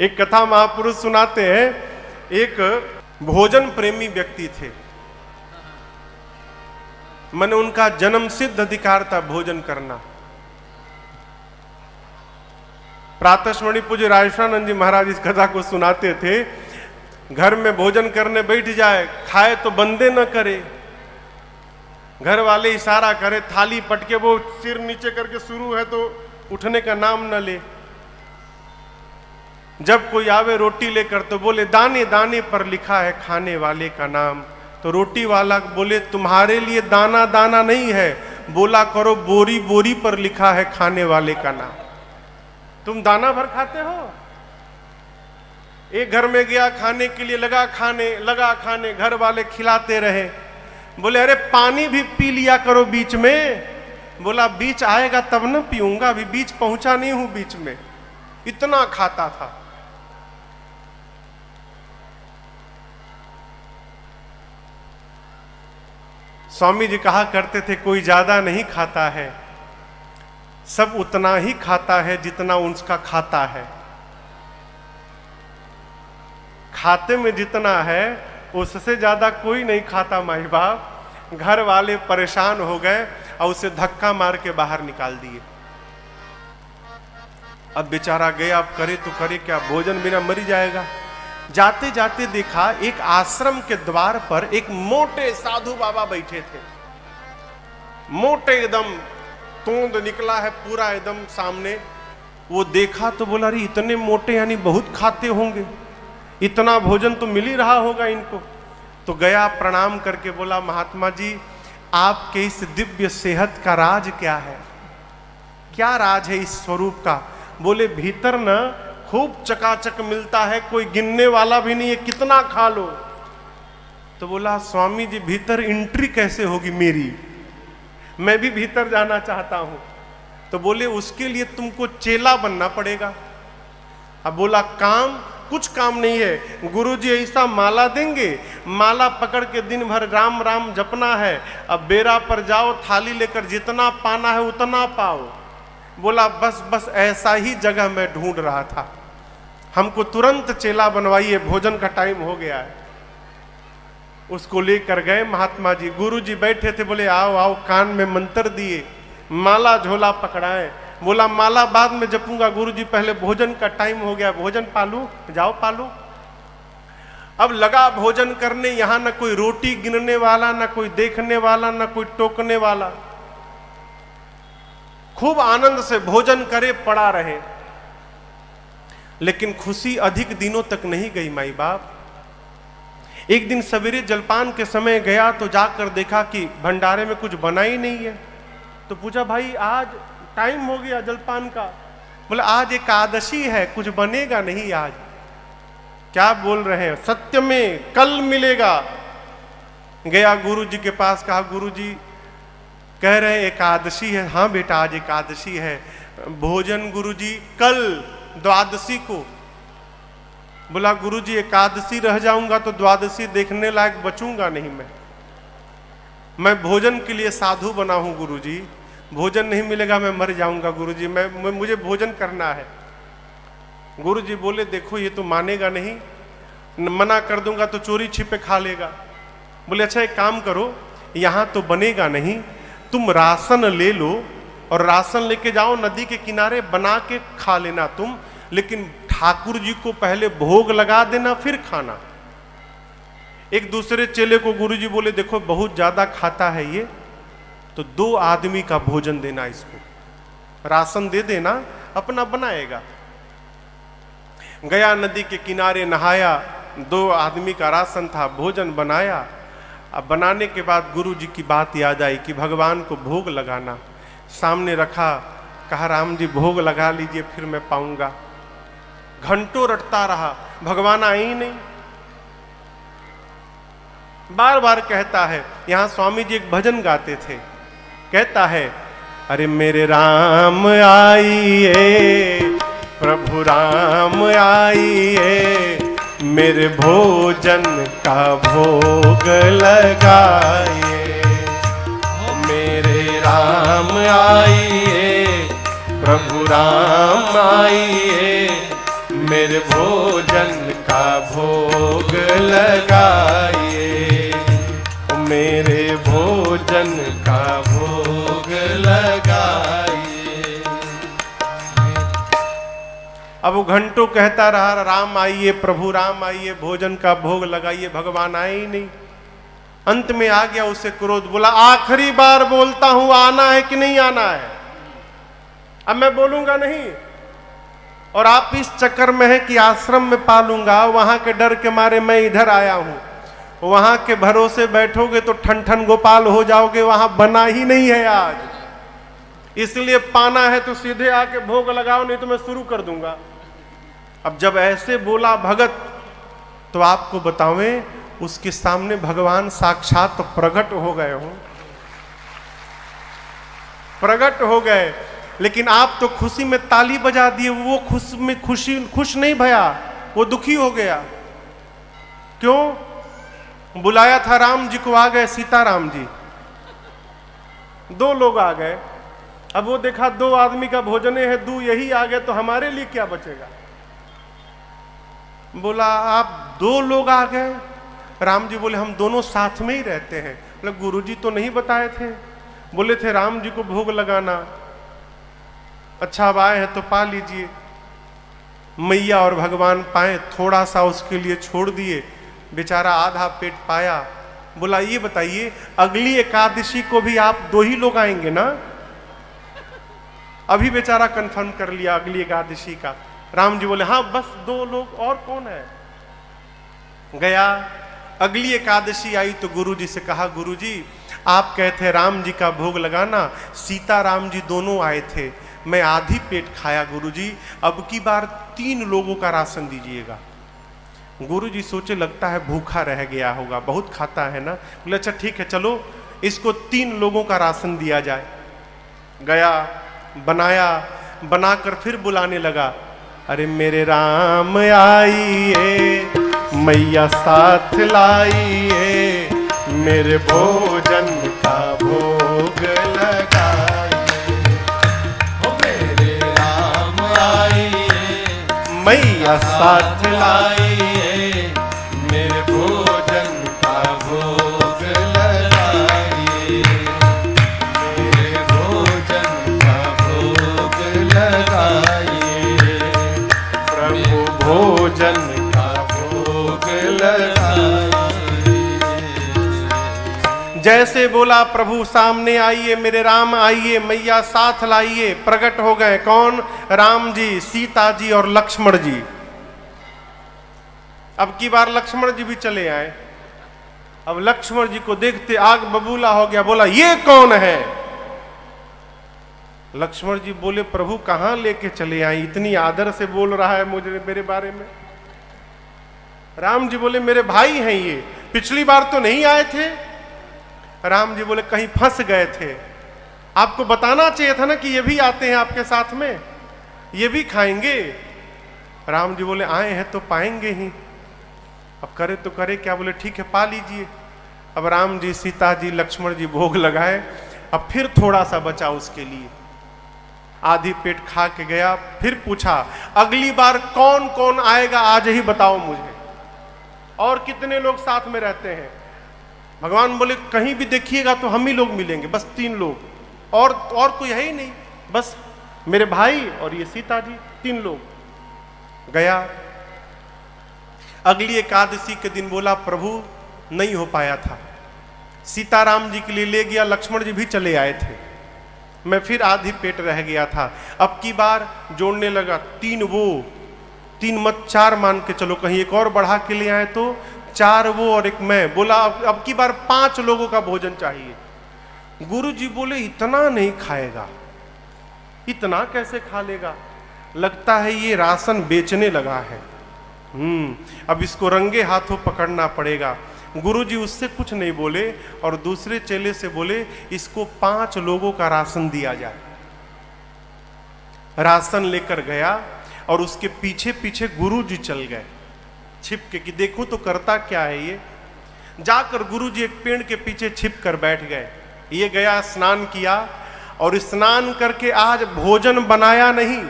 एक कथा महापुरुष सुनाते हैं, एक भोजन प्रेमी व्यक्ति थे। मैंने उनका जन्म सिद्ध अधिकार था भोजन करना। प्रातस्मरणीय पूज्य राजेश्वरानंद जी महाराज इस कथा को सुनाते थे। घर में भोजन करने बैठ जाए, खाए तो बंदे न करे, घर वाले इशारा करे, थाली पटके वो सिर नीचे करके शुरू है तो उठने का नाम न ले। जब कोई आवे रोटी लेकर तो बोले दाने दाने पर लिखा है खाने वाले का नाम। तो रोटी वाला बोले तुम्हारे लिए दाना दाना नहीं है, बोला करो बोरी बोरी पर लिखा है खाने वाले का नाम। तुम दाना भर खाते हो। एक घर में गया खाने के लिए, लगा खाने, घर वाले खिलाते रहे। बोले अरे पानी भी पी लिया करो बीच में। बोला बीच आएगा तब न पीऊंगा, अभी बीच पहुंचा नहीं हूं बीच में। इतना खाता था। स्वामी जी कहा करते थे कोई ज्यादा नहीं खाता है, सब उतना ही खाता है जितना उसका खाता है। खाते में जितना है उससे ज्यादा कोई नहीं खाता। माई बाप घर वाले परेशान हो गए और उसे धक्का मार के बाहर निकाल दिए। अब बेचारा गया, अब करे तो करे क्या, भोजन बिना मर जाएगा। जाते जाते देखा एक आश्रम के द्वार पर एक मोटे साधु बाबा बैठे थे। मोटे एकदम, तोंद निकला है पूरा एकदम सामने। वो देखा तो बोला अरे इतने मोटे यानी बहुत खाते होंगे, इतना भोजन तो मिल ही रहा होगा इनको। तो गया प्रणाम करके बोला महात्मा जी आपके इस दिव्य सेहत का राज क्या है, क्या राज है इस स्वरूप का। बोले भीतर न खूब चकाचक मिलता है, कोई गिनने वाला भी नहीं है, कितना खा लो। तो बोला स्वामी जी भीतर एंट्री कैसे होगी मेरी, मैं भी भीतर जाना चाहता हूं। तो बोले उसके लिए तुमको चेला बनना पड़ेगा। अब बोला काम, कुछ काम नहीं है, गुरुजी ऐसा माला देंगे, माला पकड़ के दिन भर राम राम जपना है। अब बेरा पर जाओ, थाली लेकर जितना पाना है उतना पाओ। बोला बस बस ऐसा ही जगह मैं ढूंढ रहा था, हमको तुरंत चेला बनवाइए, भोजन का टाइम हो गया है। उसको लेकर गए महात्मा जी। गुरुजी बैठे थे, बोले आओ आओ, कान में मंत्र दिए, माला झोला पकड़ाए। बोला माला बाद में जपूंगा गुरुजी, पहले भोजन का टाइम हो गया, भोजन पालू, जाओ पालू। अब लगा भोजन करने, यहां न कोई रोटी गिनने वाला, न कोई देखने वाला, न कोई टोकने वाला। खूब आनंद से भोजन करे, पड़ा रहे। लेकिन खुशी अधिक दिनों तक नहीं गई माई बाप। एक दिन सवेरे जलपान के समय गया तो जाकर देखा कि भंडारे में कुछ बना ही नहीं है। तो पूछा भाई आज टाइम हो गया जलपान का। बोले आज एकादशी है, कुछ बनेगा नहीं आज। क्या बोल रहे हैं, सत्य में कल मिलेगा। गया गुरुजी के पास, कहा गुरुजी कह रहे हैं एकादशी है। हाँ बेटा आज एकादशी है, भोजन गुरुजी कल द्वादशी को। बोला गुरुजी एकादशी रह जाऊंगा तो द्वादशी देखने लायक बचूंगा नहीं। मैं भोजन के लिए साधु बना हूं गुरुजी, भोजन नहीं मिलेगा मैं मर जाऊंगा गुरुजी, मुझे भोजन करना है। गुरुजी बोले देखो ये तो मानेगा नहीं, मना कर दूंगा तो चोरी छिपे खा लेगा। बोले अच्छा एक काम करो, यहां तो बनेगा नहीं, तुम राशन ले लो और राशन लेके जाओ, नदी के किनारे बना के खा लेना तुम, लेकिन ठाकुर जी को पहले भोग लगा देना फिर खाना। एक दूसरे चेले को गुरुजी बोले देखो बहुत ज्यादा खाता है ये, तो 2 आदमी का भोजन देना, इसको राशन दे देना, अपना बनाएगा। गया नदी के किनारे नहाया, 2 आदमी का राशन था, भोजन बनाया। अब बनाने के बाद गुरुजी की बात याद आई कि भगवान को भोग लगाना। सामने रखा, कहा राम जी भोग लगा लीजिए फिर मैं पाऊंगा। घंटों रटता रहा, भगवान आए ही नहीं। बार बार कहता है, यहां स्वामी जी एक भजन गाते थे, कहता है अरे मेरे राम आइए, प्रभु राम आइए, मेरे भोजन का भोग लगाइए। मेरे राम आइए, प्रभु राम आइए, मेरे भोजन का भोग लगाइए, मेरे भोजन का भोग लगाइए। अब वो घंटों कहता रहा, राम आइए प्रभु राम आइए, भोजन का भोग लगाइए, भगवान आए ही नहीं। अंत में आ गया उसे क्रोध, बोला आखिरी बार बोलता हूं, आना है कि नहीं आना है? अब मैं बोलूंगा नहीं, और आप इस चक्कर में है कि आश्रम में पालूंगा, वहां के डर के मारे मैं इधर आया हूं। वहां के भरोसे बैठोगे तो ठन ठन गोपाल हो जाओगे, वहां बना ही नहीं है आज। इसलिए पाना है तो सीधे आके भोग लगाओ, नहीं तो मैं शुरू कर दूंगा। अब जब ऐसे बोला भगत, तो आपको बतावें उसके सामने भगवान साक्षात प्रकट हो गए हो, प्रकट हो गए। लेकिन आप तो खुशी में ताली बजा दिए, वो खुश नहीं भया, वो दुखी हो गया। क्यों? बुलाया था राम जी को, आ गए सीताराम जी, दो लोग आ गए। अब वो देखा दो आदमी का भोजने है, दो यही आ गए तो हमारे लिए क्या बचेगा। बोला आप दो लोग आ गए? राम जी बोले हम दोनों साथ में ही रहते हैं। बोले गुरुजी तो नहीं बताए थे, बोले थे राम जी को भोग लगाना। अच्छा अब आए हैं तो पा लीजिए। मैया और भगवान पाए, थोड़ा सा उसके लिए छोड़ दिए, बेचारा आधा पेट पाया। बोला ये बताइए अगली एकादशी को भी आप दो ही लोग आएंगे ना? अभी बेचारा कंफर्म कर लिया अगली एकादशी का। राम जी बोले हाँ बस दो लोग, और कौन है? गया, अगली एकादशी आई तो गुरुजी से कहा गुरुजी आप कहते राम जी का भोग लगाना, सीता राम जी दोनों आए थे, मैं आधी पेट खाया गुरुजी, अब की बार 3 लोगों का राशन दीजिएगा। गुरुजी सोचे लगता है भूखा रह गया होगा, बहुत खाता है ना। बोले अच्छा ठीक है चलो इसको 3 लोगों का राशन दिया जाए। गया, बनाया, बनाकर फिर बुलाने लगा, अरे मेरे राम आइए, मैया साथ लाइए, मेरे भोजन का भोग लगाइए, मेरे राम आइए, मैया साथ लाइए, मेरे भोजन का भोग लगाइए, मेरे भोजन का भोग लगाइए, प्रभु भोजन का भोग लगाइए। जैसे बोला प्रभु सामने आइए, मेरे राम आइए, मैया साथ लाइए। प्रकट हो गए कौन? राम जी, सीता जी और लक्ष्मण जी। अब की बार लक्ष्मण जी भी चले आए। अब लक्ष्मण जी को देखते आग बबूला हो गया, बोला ये कौन है? लक्ष्मण जी बोले प्रभु कहां लेके चले आए, इतनी आदर से बोल रहा है मुझे मेरे बारे में। राम जी बोले मेरे भाई हैं ये, पिछली बार तो नहीं आए थे। राम जी बोले कहीं फंस गए थे, आपको बताना चाहिए था ना कि ये भी आते हैं आपके साथ में, ये भी खाएंगे। राम जी बोले आए हैं तो पाएंगे ही, अब करे तो करे क्या। बोले ठीक है पा लीजिए। अब राम जी, सीता जी, लक्ष्मण जी भोग लगाए। अब फिर थोड़ा सा बचा उसके लिए, आधी पेट खा के गया। फिर पूछा अगली बार कौन कौन आएगा आज ही बताओ मुझे, और कितने लोग साथ में रहते हैं। भगवान बोले कहीं भी देखिएगा तो हम ही लोग मिलेंगे, बस 3 लोग, और कोई है ही नहीं, बस मेरे भाई और ये सीता जी, 3 लोग। गया, अगली एकादशी के दिन बोला प्रभु नहीं हो पाया था, सीताराम जी के लिए ले गया, लक्ष्मण जी भी चले आए थे, मैं फिर आधी पेट रह गया था। अब की बार जोड़ने लगा, 3 वो, 3 मत 4 मान के चलो, कहीं एक और बढ़ा के ले आए तो 4 वो और 1 मैं। बोला अब की बार 5 लोगों का भोजन चाहिए। गुरु जी बोले इतना नहीं खाएगा, इतना कैसे खा लेगा, लगता है ये राशन बेचने लगा है। अब इसको रंगे हाथों पकड़ना पड़ेगा। गुरुजी उससे कुछ नहीं बोले और दूसरे चेले से बोले इसको 5 लोगों का राशन दिया जाए। राशन लेकर गया और उसके पीछे पीछे गुरुजी चल गए छिप के कि देखूं तो करता क्या है ये। जाकर गुरुजी एक पेड़ के पीछे छिप कर बैठ गए। ये गया, स्नान किया और स्नान करके आज भोजन बनाया नहीं,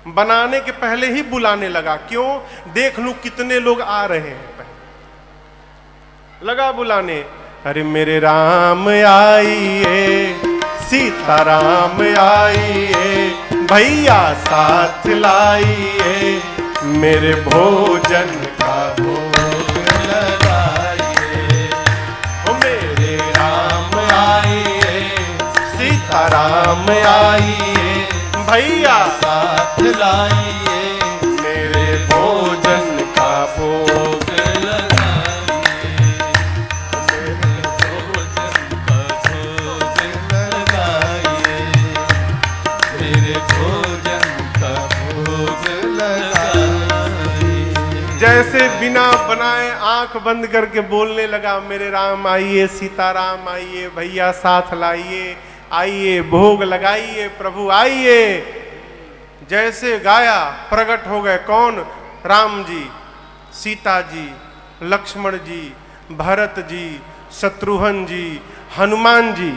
बनाने के पहले ही बुलाने लगा, क्यों? देख लूं कितने लोग आ रहे हैं। लगा बुलाने, अरे मेरे राम आइए, सीताराम आइए, भैया साथ लाइए, मेरे भोजन का भोग लगाइए। ओ मेरे राम आइए, सीताराम आइए, भैया साथ लाइए, मेरे भोजन का भोग लगाइए, मेरे भोजन का भोग लगाइए, मेरे भोजन का भोग लगाइए। जैसे बिना बनाए आंख बंद करके बोलने लगा, मेरे राम आइए, सीताराम आइए, भैया साथ लाइए, आइए भोग लगाइए, प्रभु आइए। जैसे गाया प्रकट हो गए कौन? राम जी, सीता जी, लक्ष्मण जी, भरत जी, शत्रुघ्न जी, हनुमान जी।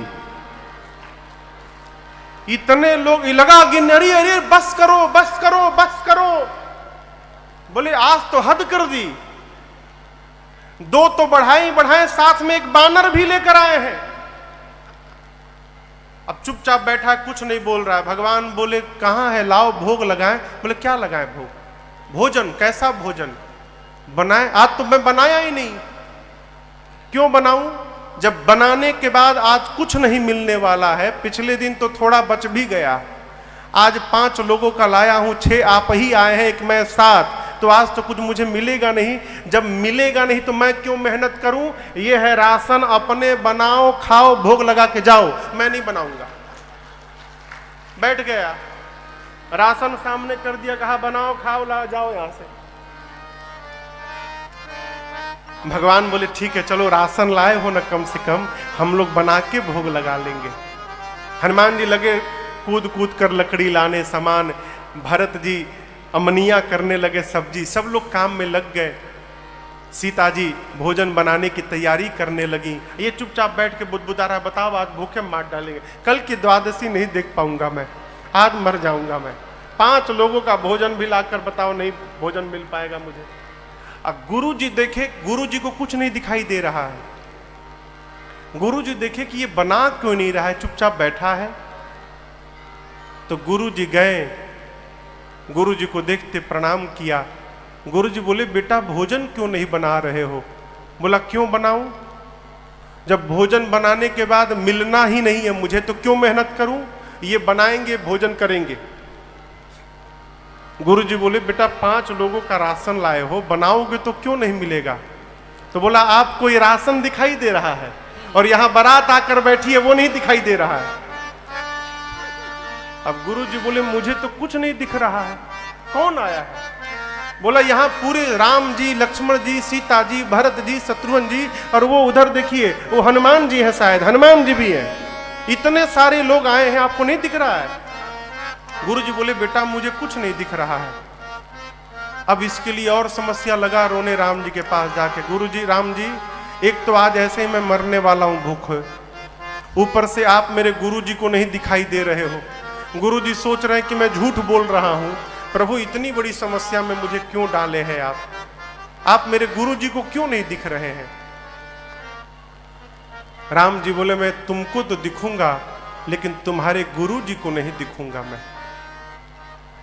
इतने लोग लगा गिन, अरे अरे बस करो बस करो बस करो। बोले आज तो हद कर दी, दो तो बढ़ाए, साथ में एक बानर भी लेकर आए हैं। अब चुपचाप बैठा है, कुछ नहीं बोल रहा है। भगवान बोले कहां है, लाओ भोग लगाएं। बोले क्या लगाएं भोग? भोजन। कैसा भोजन बनाए? आज तो मैं बनाया ही नहीं। क्यों बनाऊं जब बनाने के बाद आज कुछ नहीं मिलने वाला है। पिछले दिन तो थोड़ा बच भी गया, आज 5 लोगों का लाया हूं, 6 आप ही आए हैं, एक मैं 7, तो आज तो कुछ मुझे मिलेगा नहीं। जब मिलेगा नहीं तो मैं क्यों मेहनत करूं? ये है राशन, अपने बनाओ खाओ, भोग लगा के जाओ, मैं नहीं बनाऊंगा। बैठ गया, राशन सामने कर दिया, कहा बनाओ खाओ ला जाओ यहां से। भगवान बोले ठीक है चलो, राशन लाए हो ना, कम से कम हम लोग बना के भोग लगा लेंगे। हनुमान जी लगे कूद कूद कर लकड़ी लाने, सामान। भरत जी अमनिया करने लगे सब्जी, सब लोग काम में लग गए। सीता जी भोजन बनाने की तैयारी करने लगी। ये चुपचाप बैठ के बुदबुदा रहा, बताओ आज भूखे मार डालेंगे, कल की द्वादशी नहीं देख पाऊंगा मैं, आज मर जाऊंगा मैं। 5 लोगों का भोजन भी लाकर बताओ नहीं भोजन मिल पाएगा मुझे। अब गुरु जी देखे, गुरु जी को कुछ नहीं दिखाई दे रहा है। गुरु जी देखे कि ये बना क्यों नहीं रहा है, चुपचाप बैठा है। तो गुरु जी गए, गुरु जी को देखते प्रणाम किया। गुरु जी बोले बेटा भोजन क्यों नहीं बना रहे हो? बोला क्यों बनाऊं, जब भोजन बनाने के बाद मिलना ही नहीं है मुझे तो क्यों मेहनत करूं? ये बनाएंगे भोजन करेंगे। गुरु जी बोले बेटा 5 लोगों का राशन लाए हो, बनाओगे तो क्यों नहीं मिलेगा? तो बोला आपको ये राशन दिखाई दे रहा है और यहां बारात आकर बैठी है वो नहीं दिखाई दे रहा है। अब गुरु जी बोले मुझे तो कुछ नहीं दिख रहा है, कौन आया है? बोला यहाँ पूरे राम जी, लक्ष्मण जी, सीता जी, भरत जी, शत्रुघ्न जी, और वो उधर देखिए वो हनुमान जी हैं, शायद हनुमान जी भी हैं। इतने सारे लोग आए हैं, आपको नहीं दिख रहा है? गुरु जी बोले बेटा मुझे कुछ नहीं दिख रहा है। अब इसके लिए और समस्या लगा रोने राम जी के पास जाके, गुरु जी राम जी एक तो आज ऐसे ही मैं मरने वाला हूं भूख, ऊपर से आप मेरे गुरु जी को नहीं दिखाई दे रहे हो। गुरु जी सोच रहे हैं कि मैं झूठ बोल रहा हूं, प्रभु इतनी बड़ी समस्या में मुझे क्यों डाले हैं आप मेरे गुरु जी को क्यों नहीं दिख रहे हैं? राम जी बोले मैं तुमको तो दिखूंगा लेकिन तुम्हारे गुरु जी को नहीं दिखूंगा मैं।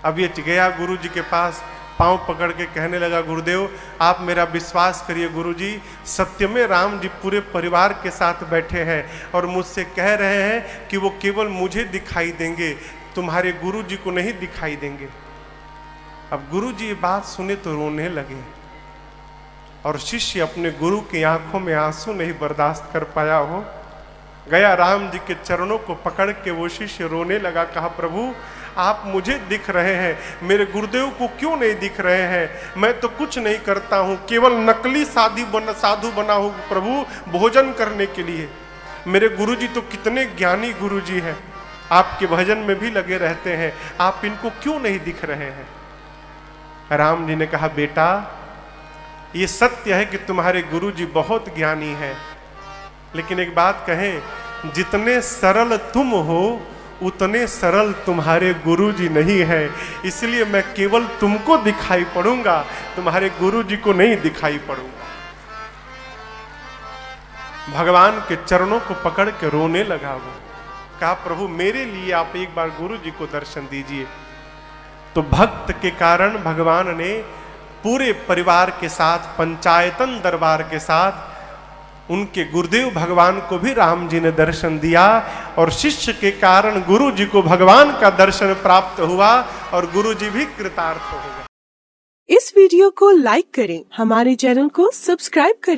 अब ये गया गुरु जी के पास, पांव पकड़ के कहने लगा गुरुदेव आप मेरा विश्वास करिए गुरुजी, सत्य में राम जी पूरे परिवार के साथ बैठे हैं और मुझसे कह रहे हैं कि वो केवल मुझे दिखाई देंगे, तुम्हारे गुरु जी को नहीं दिखाई देंगे। अब गुरु जी ये बात सुने तो रोने लगे और शिष्य अपने गुरु की आंखों में आंसू नहीं बर्दाश्त कर पाया हो, गया राम जी के चरणों को पकड़ के वो शिष्य रोने लगा, कहा प्रभु आप मुझे दिख रहे हैं, मेरे गुरुदेव को क्यों नहीं दिख रहे हैं? मैं तो कुछ नहीं करता हूँ, केवल नकली साधु बना हूँ प्रभु भोजन करने के लिए। मेरे गुरुजी तो कितने ज्ञानी गुरुजी हैं, आपके भजन में भी लगे रहते हैं, आप इनको क्यों नहीं दिख रहे हैं? राम जी ने कहा बेटा ये सत्य है कि तुम्हारे गुरुजी बहुत ज्ञानी हैं, लेकिन एक बात कहें, जितने सरल तुम हो उतने सरल तुम्हारे गुरुजी नहीं है, इसलिए मैं केवल तुमको दिखाई पड़ूंगा, तुम्हारे गुरुजी को नहीं दिखाई पड़ूंगा। भगवान के चरणों को पकड़ के रोने लगा वो। कहा प्रभु मेरे लिए आप एक बार गुरुजी को दर्शन दीजिए। तो भक्त के कारण भगवान ने पूरे परिवार के साथ, पंचायतन दरबार के साथ, उनके गुरुदेव भगवान को भी राम जी ने दर्शन दिया, और शिष्य के कारण गुरु जी को भगवान का दर्शन प्राप्त हुआ और गुरु जी भी कृतार्थ हो गए। इस वीडियो को लाइक करें, हमारे चैनल को सब्सक्राइब करें।